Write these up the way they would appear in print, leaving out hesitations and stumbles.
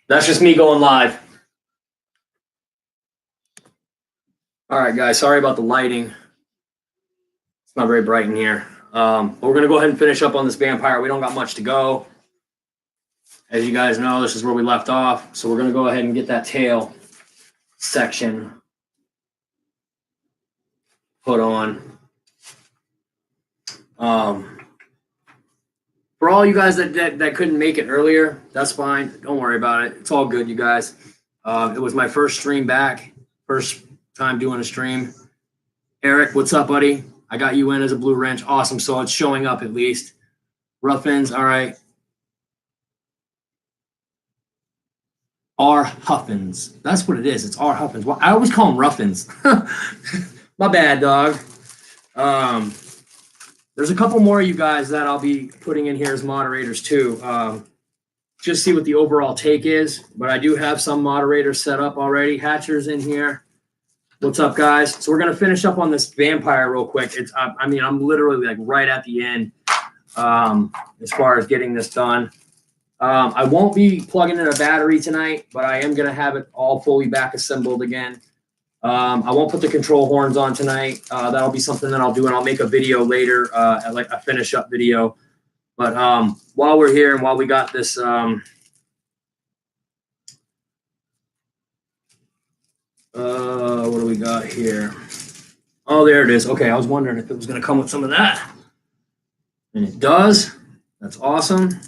That's just me going live. All right, guys. Sorry about the lighting. It's not very bright in here. But we're going to go ahead and finish up on this vampire. We don't got much to go. As you guys know, this is where we left off. So we're going to go ahead and get that tail section put on. For all you guys that couldn't make it earlier, that's fine. Don't worry about it. It's all good, you guys. It was my first stream back. First time doing a stream. Eric, what's up, buddy? I got you in as a blue wrench. Awesome. So it's showing up at least. Ruffins, all right. R. Huffins. That's what it is. It's R. Huffins. Well, I always call them Ruffins. My bad, dog. There's a couple more of you guys that I'll be putting in here as moderators too. Just see what the overall take is. But I do have some moderators set up already. Hatcher's in here. What's up, guys? So we're gonna finish up on this vampire real quick. I'm literally like right at the end as far as getting this done. I won't be plugging in a battery tonight, but I am gonna have it all fully back assembled again. I won't put the control horns on tonight. That'll be something that I'll do, and I'll make a video later, like a finish up video. But while we're here and while we got this, what do we got here? Oh, there it is. Okay, I was wondering if it was going to come with some of that. And it does. That's awesome.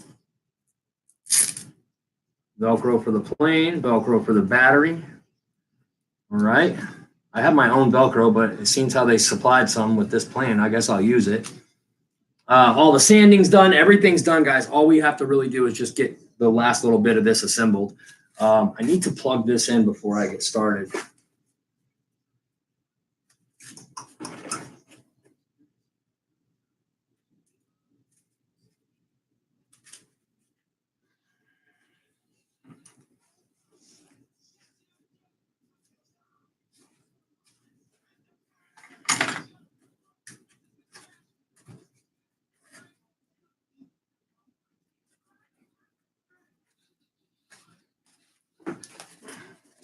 Velcro for the plane, Velcro for the battery. All right. I have my own Velcro, but it seems how they supplied some with this plane. I guess I'll use it. All the sanding's done. Everything's done, guys. All we have to really do is just get the last little bit of this assembled. I need to plug this in before I get started.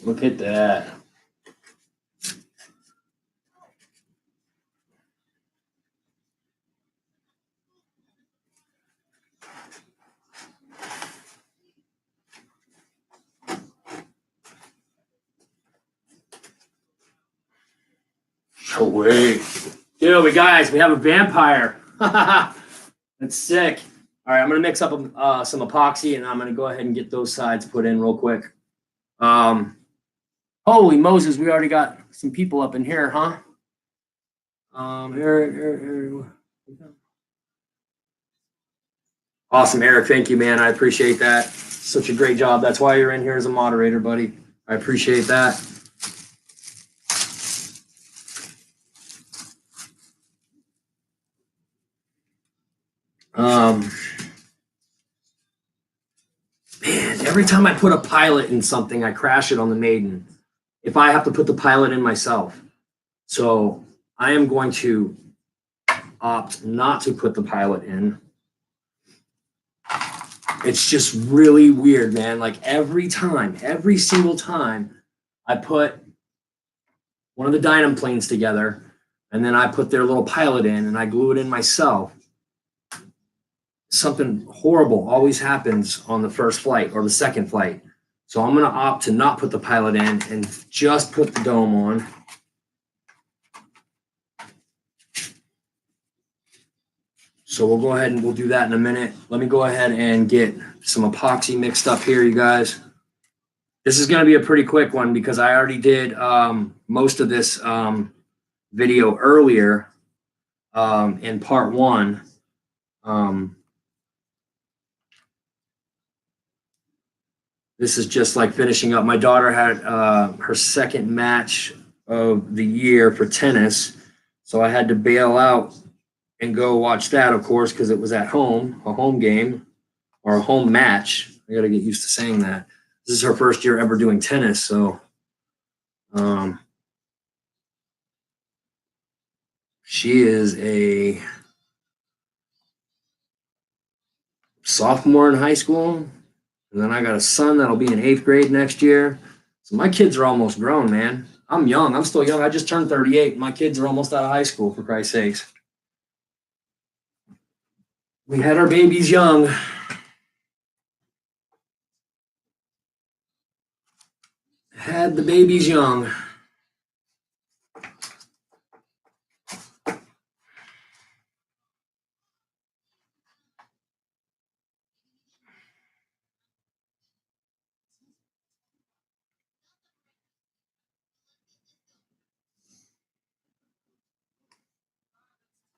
Look at that. Oh, wait. Dude, we have a vampire. That's sick. All right, I'm going to mix up some epoxy, and I'm going to go ahead and get those sides put in real quick. Holy Moses, we already got some people up in here, huh? Eric. Awesome, Eric. Thank you, man. I appreciate that. Such a great job. That's why you're in here as a moderator, buddy. I appreciate that. Man, every time I put a pilot in something, I crash it on the Maiden. If I have to put the pilot in myself. So I am going to opt not to put the pilot in. It's just really weird, man. Like every single time I put one of the Dynam planes together and then I put their little pilot in and I glue it in myself, something horrible always happens on the first flight or the second flight. So I'm going to opt to not put the pilot in and just put the dome on. So we'll go ahead and we'll do that in a minute. Let me go ahead and get some epoxy mixed up here, you guys. This is going to be a pretty quick one because I already did most of this video earlier in part one. This is just like finishing up. My daughter had her second match of the year for tennis. So I had to bail out and go watch that, of course, because it was at home, a home game or a home match. I got to get used to saying that. This is her first year ever doing tennis. So she is a sophomore in high school. And then I got a son that'll be in 8th grade next year. So my kids are almost grown, man. I'm young. I'm still young. I just turned 38. My kids are almost out of high school, for Christ's sakes. We had our babies young. Had the babies young.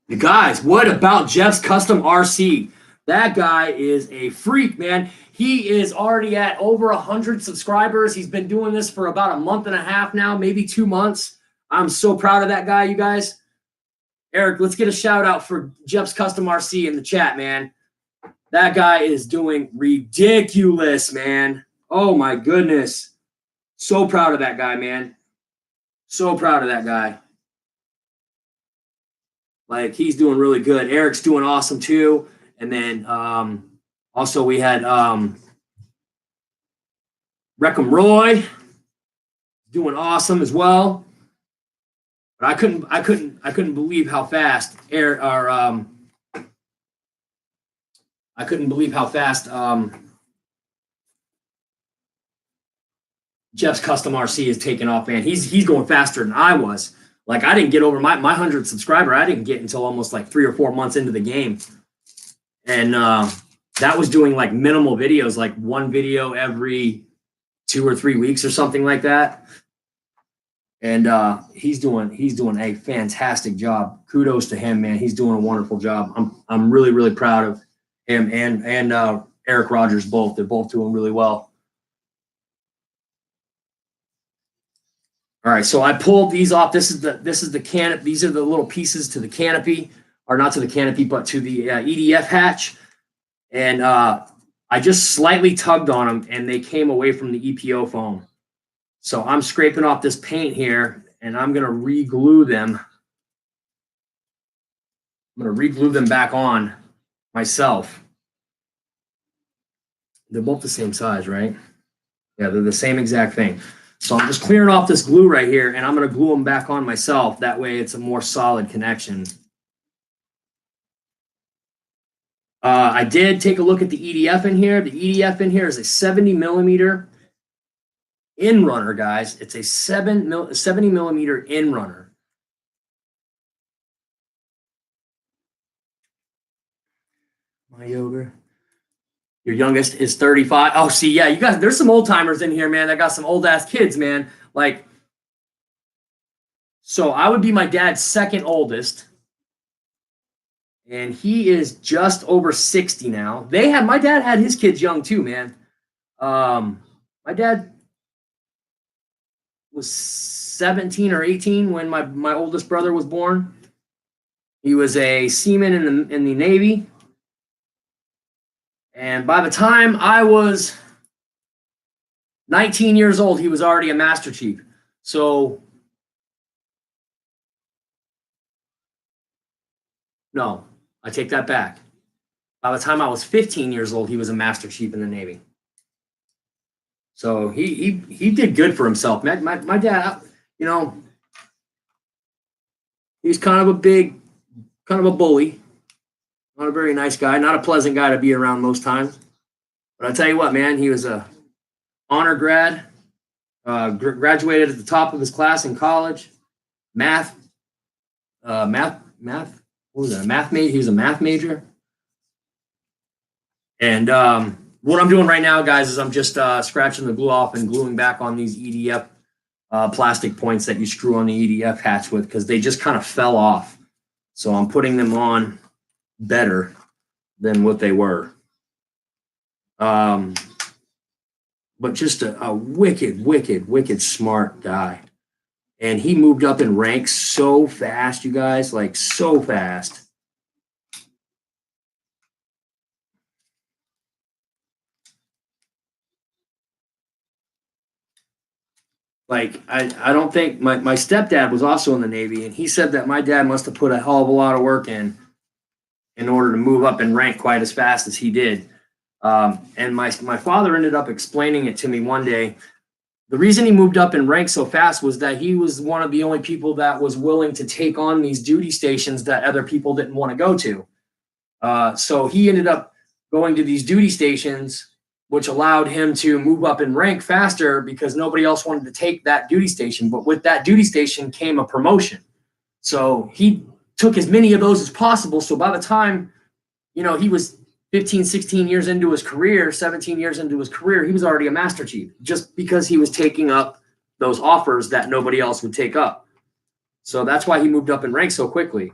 You guys, what about Jeff's Custom RC? That guy is a freak, man. He is already at over 100 subscribers. He's been doing this for about a month and a half now, maybe 2 months. I'm so proud of that guy, you guys. Eric, let's get a shout out for Jeff's Custom RC in the chat, man. That guy is doing ridiculous, man. Oh my goodness. So proud of that guy, man. So proud of that guy. Like, he's doing really good. Eric's doing awesome too. And then also we had Reckham Roy doing awesome as well. But I couldn't believe how fast I couldn't believe how fast Jeff's Custom RC is taking off, man. He's going faster than I was. Like, I didn't get over my 100 subscriber. I didn't get until almost like 3 or 4 months into the game. And that was doing like minimal videos, like one video every 2 or 3 weeks or something like that. And he's doing a fantastic job. Kudos to him, man. He's doing a wonderful job. I'm really, really proud of him and Eric Rogers both. They're both doing really well. All right, so I pulled these off. This is the canopy. These are the little pieces to the canopy, or not to the canopy, but to the EDF hatch. And I just slightly tugged on them, and they came away from the EPO foam. So I'm scraping off this paint here, and I'm gonna re-glue them. I'm gonna re-glue them back on myself. They're both the same size, right? Yeah, they're the same exact thing. So I'm just clearing off this glue right here, and I'm going to glue them back on myself. That way it's a more solid connection. I did take a look at the EDF in here. The EDF in here is a 70 millimeter in runner, guys. It's a 70 millimeter in runner. My yoga. Your youngest is 35. Oh, see, yeah, you guys, there's some old timers in here, man. That got some old ass kids, man. Like, so I would be my dad's second oldest, and he is just over 60 now. My dad had his kids young too, man. My dad was 17 or 18 when my oldest brother was born. He was a seaman in the Navy. And by the time I was 19 years old, he was already a Master Chief. So, no, I take that back. By the time I was 15 years old, he was a Master Chief in the Navy. So he did good for himself. My dad, you know, he's kind of a bully. Not a very nice guy, not a pleasant guy to be around most times. But I tell you what, man, he was a honor grad, graduated at the top of his class in college, math, what was that? Math major. He was a math major. And what I'm doing right now, guys, is I'm just scratching the glue off and gluing back on these EDF plastic points that you screw on the EDF hatch with, because they just kind of fell off. So I'm putting them on better than what they were. But just a wicked smart guy. And he moved up in ranks so fast, you guys, like so fast. Like, I don't think my stepdad was also in the Navy, and he said that my dad must have put a hell of a lot of work in order to move up in rank quite as fast as he did. And my father ended up explaining it to me one day. The reason he moved up in rank so fast was that he was one of the only people that was willing to take on these duty stations that other people didn't want to go to. So he ended up going to these duty stations, which allowed him to move up in rank faster because nobody else wanted to take that duty station. But with that duty station came a promotion. So he took as many of those as possible. So by the time, he was 15, 16 years into his career, 17 years into his career, he was already a Master Chief just because he was taking up those offers that nobody else would take up. So that's why he moved up in rank so quickly.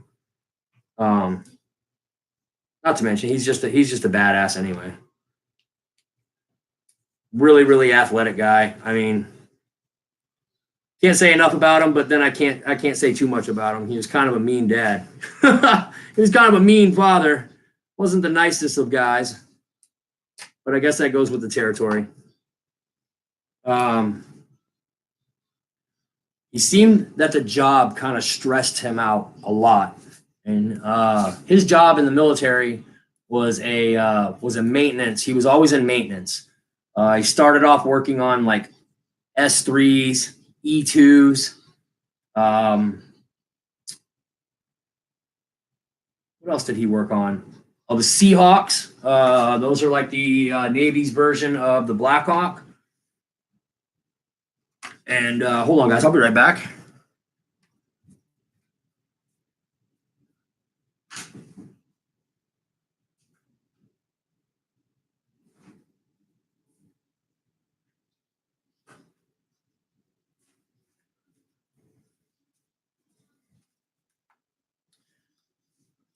Not to mention, he's just a badass anyway. Really, really athletic guy. I mean, can't say enough about him, but then I can't say too much about him. He was kind of a mean dad. He was kind of a mean father. Wasn't the nicest of guys, but I guess that goes with the territory. He seemed that the job kind of stressed him out a lot, and his job in the military was a maintenance. He was always in maintenance. He started off working on like S3s, E2s. What else did he work on? Oh, the Seahawks. Those are like the Navy's version of the Black Hawk. And hold on, guys. I'll be right back.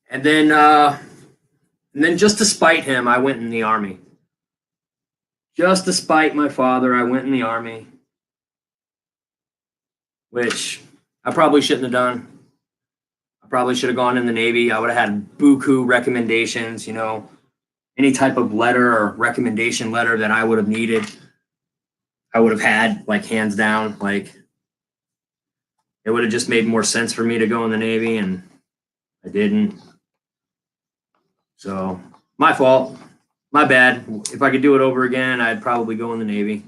And then just to spite him, I went in the Army. Just to spite my father, I went in the Army, which I probably shouldn't have done. I probably should have gone in the Navy. I would have had buku recommendations, any type of letter or recommendation letter that I would have needed. I would have had, like, hands down. Like, it would have just made more sense for me to go in the Navy, and I didn't. So, my fault. My bad. If I could do it over again, I'd probably go in the Navy.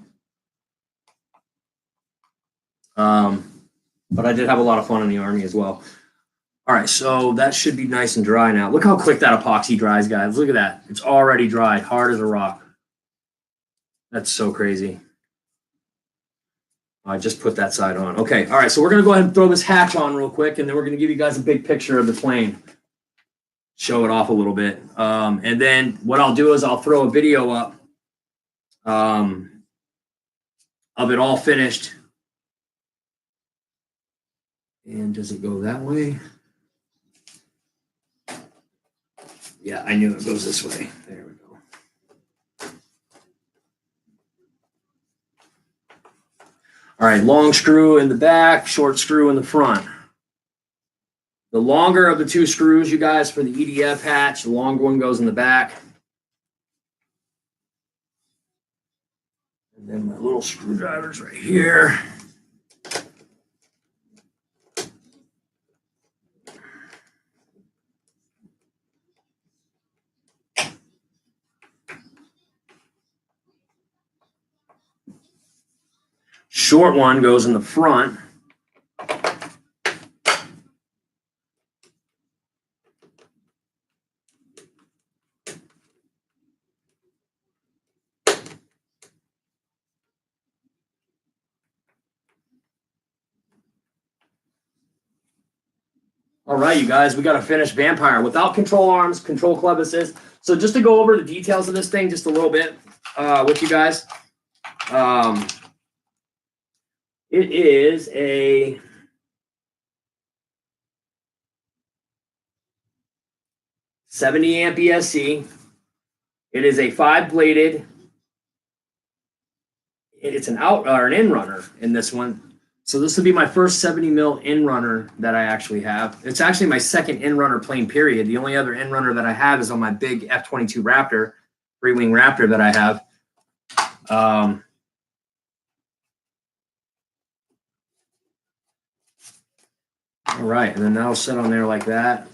But I did have a lot of fun in the Army as well. All right, so that should be nice and dry now. Look how quick that epoxy dries, guys. Look at that. It's already dried, hard as a rock. That's so crazy. I just put that side on. Okay, all right, so we're going to go ahead and throw this hatch on real quick, and then we're going to give you guys a big picture of the plane. Show it off a little bit. And then what I'll do is I'll throw a video up of it all finished. And does it go that way? Yeah, I knew it goes this way. There we go. All right, long screw in the back, short screw in the front. The longer of the two screws, you guys, for the EDF hatch, the longer one goes in the back. And then my little screwdriver's right here. Short one goes in the front. All right, you guys, we got a finished Vampire without control arms, control club assist. So just to go over the details of this thing just a little bit with you guys. It is a $70 amp ESC. It is a 5-bladed. It's an out or an in runner in this one. So this will be my first 70 mil in runner that I actually have. It's actually my second in runner plane period. The only other in runner that I have is on my big F-22 Raptor, 3-wing Raptor that I have. All right, and then that'll sit on there like that.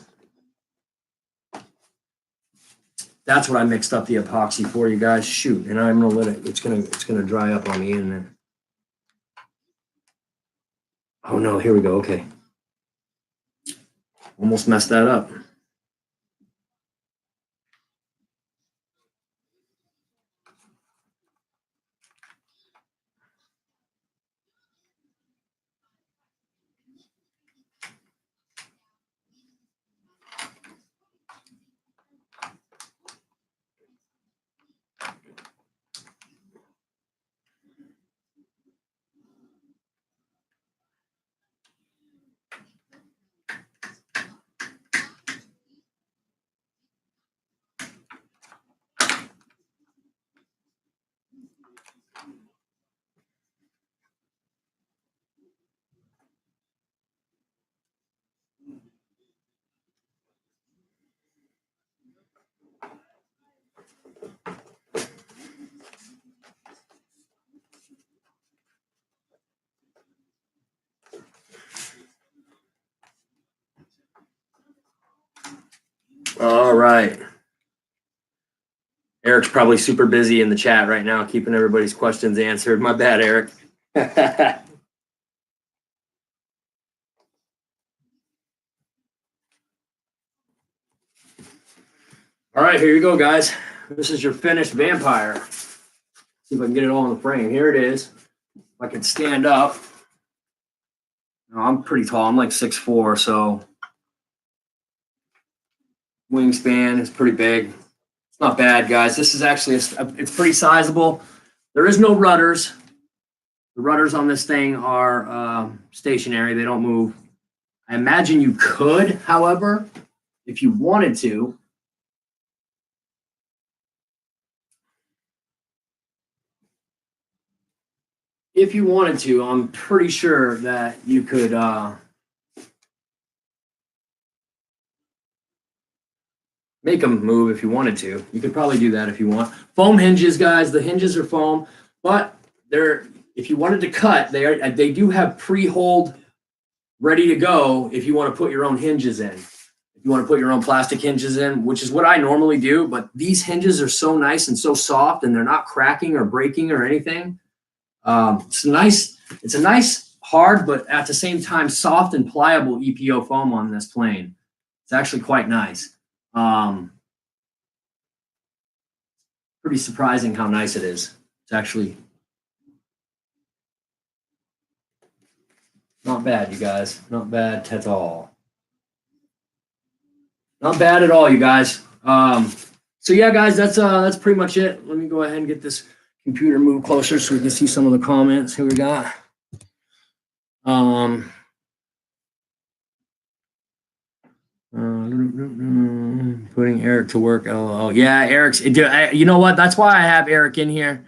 That's what I mixed up the epoxy for, you guys. Shoot, and I'm gonna let it. It's gonna dry up on me, and then. Oh no! Here we go. Okay, almost messed that up. All right. Eric's probably super busy in the chat right now, keeping everybody's questions answered. My bad, Eric. All right, here you go, guys. This is your finished vampire. See if I can get it all in the frame. Here it is. If I can stand up. Oh, I'm pretty tall. I'm like 6'4", so wingspan is pretty big. It's not bad, guys. This is actually it's pretty sizable. There is no rudders. The rudders on this thing are stationary. They don't move. I imagine you could, however, if you wanted to. If you wanted to, I'm pretty sure that you could make them move if you wanted to. You could probably do that if you want. Foam hinges, guys. The hinges are foam, but they're if you wanted to cut, they do have pre-hold ready to go if you want to put your own hinges in. If you want to put your own plastic hinges in, which is what I normally do, but these hinges are so nice and so soft, and they're not cracking or breaking or anything. It's a nice, hard, but at the same time, soft and pliable EPO foam on this plane. It's actually quite nice. Pretty surprising how nice it is. It's actually not bad, you guys. Not bad at all. Not bad at all, you guys. So yeah, guys, that's pretty much it. Let me go ahead and get this computer moved closer so we can see some of the comments. Here we got. Putting Eric to work. Oh yeah, Eric's. You know what? That's why I have Eric in here.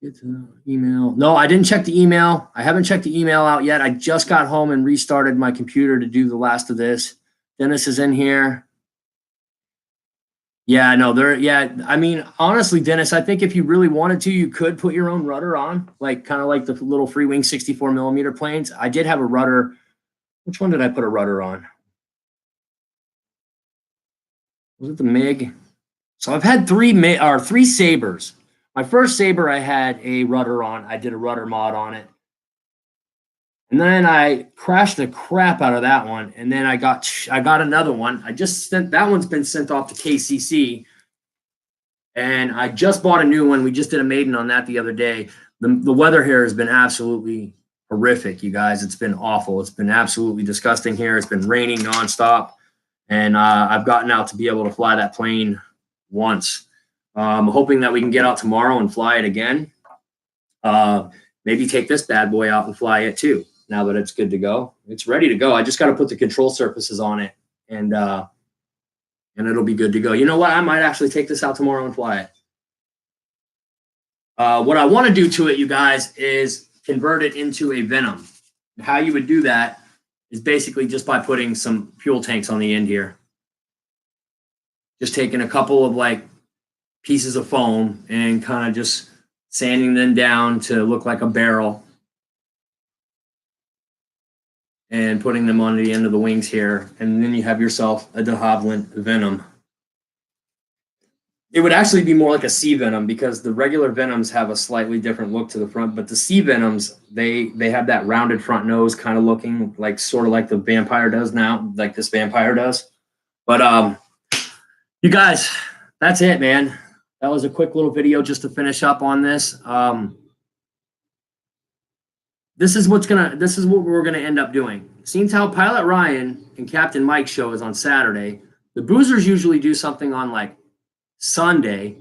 Get to the email. No, I didn't check the email. I haven't checked the email out yet. I just got home and restarted my computer to do the last of this. Dennis is in here. Yeah, no, I mean, honestly, Dennis, I think if you really wanted to, you could put your own rudder on, like kind of like the little Freewing 64 millimeter planes. I did have a rudder. Which one did I put a rudder on? Was it the MiG? So I've had three Sabres. My first Sabre, I had a rudder on. I did a rudder mod on it. And then I crashed the crap out of that one. And then I got another one. That one's been sent off to KCC. And I just bought a new one. We just did a maiden on that the other day. The weather here has been absolutely horrific, you guys. It's been awful. It's been absolutely disgusting here. It's been raining nonstop. And I've gotten out to be able to fly that plane once. I'm hoping that we can get out tomorrow and fly it again. Maybe take this bad boy out and fly it too. Now that it's good to go, it's ready to go. I just got to put the control surfaces on it, and it'll be good to go. You know what? I might actually take this out tomorrow and fly it. What I want to do to it, you guys, is convert it into a Venom. How you would do that is basically just by putting some fuel tanks on the end here. Just taking a couple of like pieces of foam and kind of just sanding them down to look like a barrel and putting them on the end of the wings here. And then you have yourself a de Havilland Venom. It would actually be more like a sea venom because the regular venoms have a slightly different look to the front, but the sea venoms, they have that rounded front nose kind of looking like sort of like the vampire does now, like this vampire does. But you guys, that's it, man. That was a quick little video just to finish up on this. This is what we're gonna end up doing. Seeing how Pilot Ryan and Captain Mike's show is on Saturday, the Boozers usually do something on like Sunday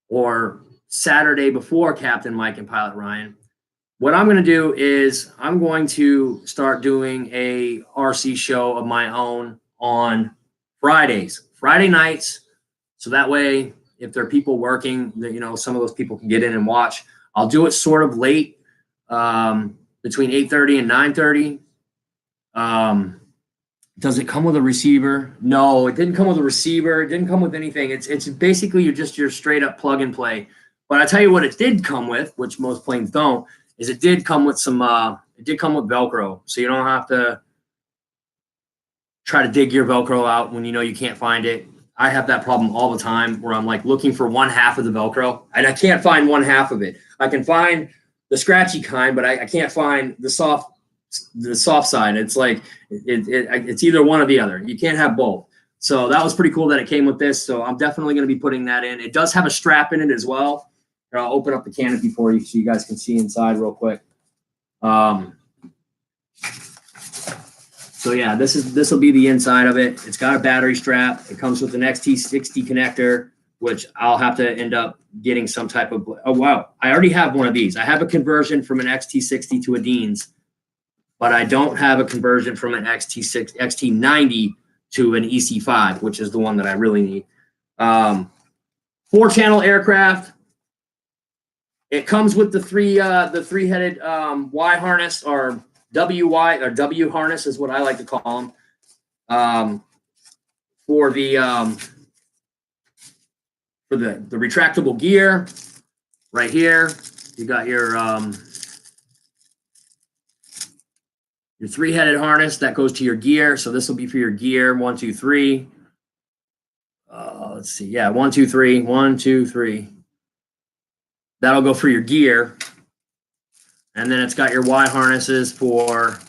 or Saturday before Captain Mike and Pilot Ryan. What I'm going to do is I'm going to start doing a RC show of my own on Fridays, Friday nights. So that way, if there are people working, you know, some of those people can get in and watch. I'll do it sort of late, between 8:30 and 9:30. Does it come with a receiver? No, it didn't come with a receiver. It didn't come with anything. It's basically your straight up plug and play. But I tell you what it did come with, which most planes don't, is it did come with some it did come with Velcro. So you don't have to try to dig your Velcro out when you know you can't find it. I have that problem all the time where I'm like looking for one half of the Velcro and I can't find one half of it. I can find the scratchy kind, but I can't find the soft side. It's like it's either one or the other. You can't have both. So that was pretty cool that it came with this. So I'm definitely going to be putting that in. It does have a strap in it as well. Here, I'll open up the canopy for you so you guys can see inside real quick. So yeah, this will be the inside of it. It's got a battery strap. It comes with an XT60 connector, which I'll have to end up getting some type of. Oh wow, I already have one of these. I have a conversion from an XT60 to a Dean's, but I don't have a conversion from an XT90 to an EC5, which is the one that I really need. 4-channel aircraft. It comes with the three-headed Y harness, or W harness is what I like to call them. For the retractable gear, right here, you got your three-headed harness that goes to your gear. So this will be for your gear. 1, 2, 3. Let's see. Yeah, 1, 2, 3. 1, 2, 3. That'll go for your gear. And then it's got your Y harnesses for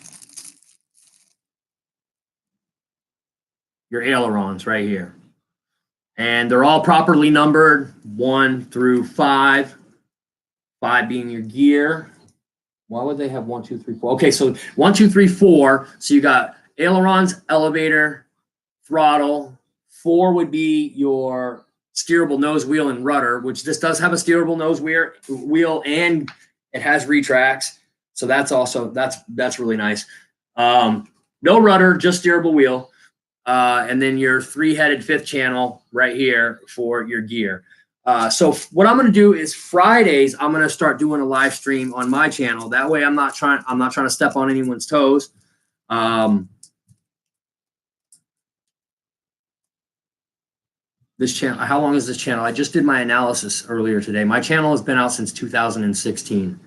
your ailerons right here. And they're all properly numbered, 1 through 5. 5 being your gear. Why would they have 1, 2, 3, 4? Okay, so 1, 2, 3, 4. So you got ailerons, elevator, throttle. 4 would be your steerable nose wheel and rudder, which this does have a steerable nose wheel and it has retracts. So that's also that's really nice. No rudder, just steerable wheel. And then your 3-headed 5th channel right here for your gear. So what I'm going to do is Fridays, I'm going to start doing a live stream on my channel. That way I'm not trying to step on anyone's toes. This channel, how long is this channel? I just did my analysis earlier today. My channel has been out since 2016.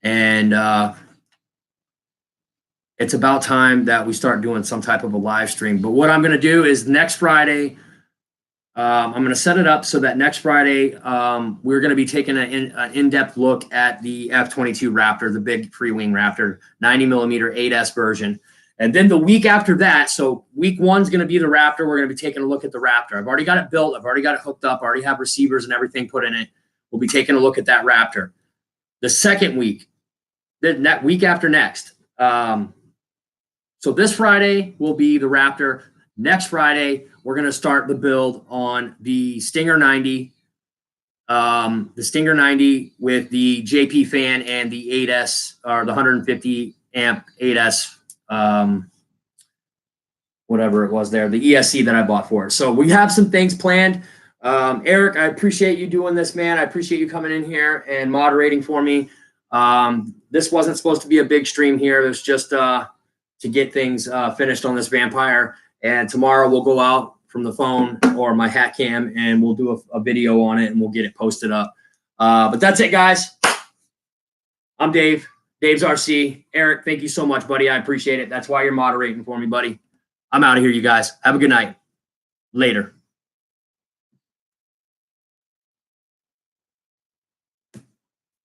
And it's about time that we start doing some type of a live stream. But what I'm going to do is next Friday, I'm going to set it up so that next Friday, we're going to be taking an in-depth look at the F-22 Raptor, the big free-wing Raptor, 90mm 8S version. And then the week after that, so week 1 is going to be the Raptor. We're going to be taking a look at the Raptor. I've already got it built. I've already got it hooked up. I already have receivers and everything put in it. We'll be taking a look at that Raptor. The second week, that week after next. So this Friday will be the Raptor. Next Friday, we're going to start the build on the Stinger 90. The Stinger 90 with the JP fan and the 8S, or the 150 amp 8S, whatever it was there, the ESC that I bought for it. So we have some things planned. Eric, I appreciate you doing this, man. I appreciate you coming in here and moderating for me. This wasn't supposed to be a big stream here. It was just to get things finished on this vampire. And tomorrow we'll go out from the phone or my hat cam and we'll do a video on it and we'll get it posted up. But that's it, guys. I'm Dave. Dave's RC. Eric, thank you so much, buddy. I appreciate it. That's why you're moderating for me, buddy. I'm out of here, you guys. Have a good night. Later.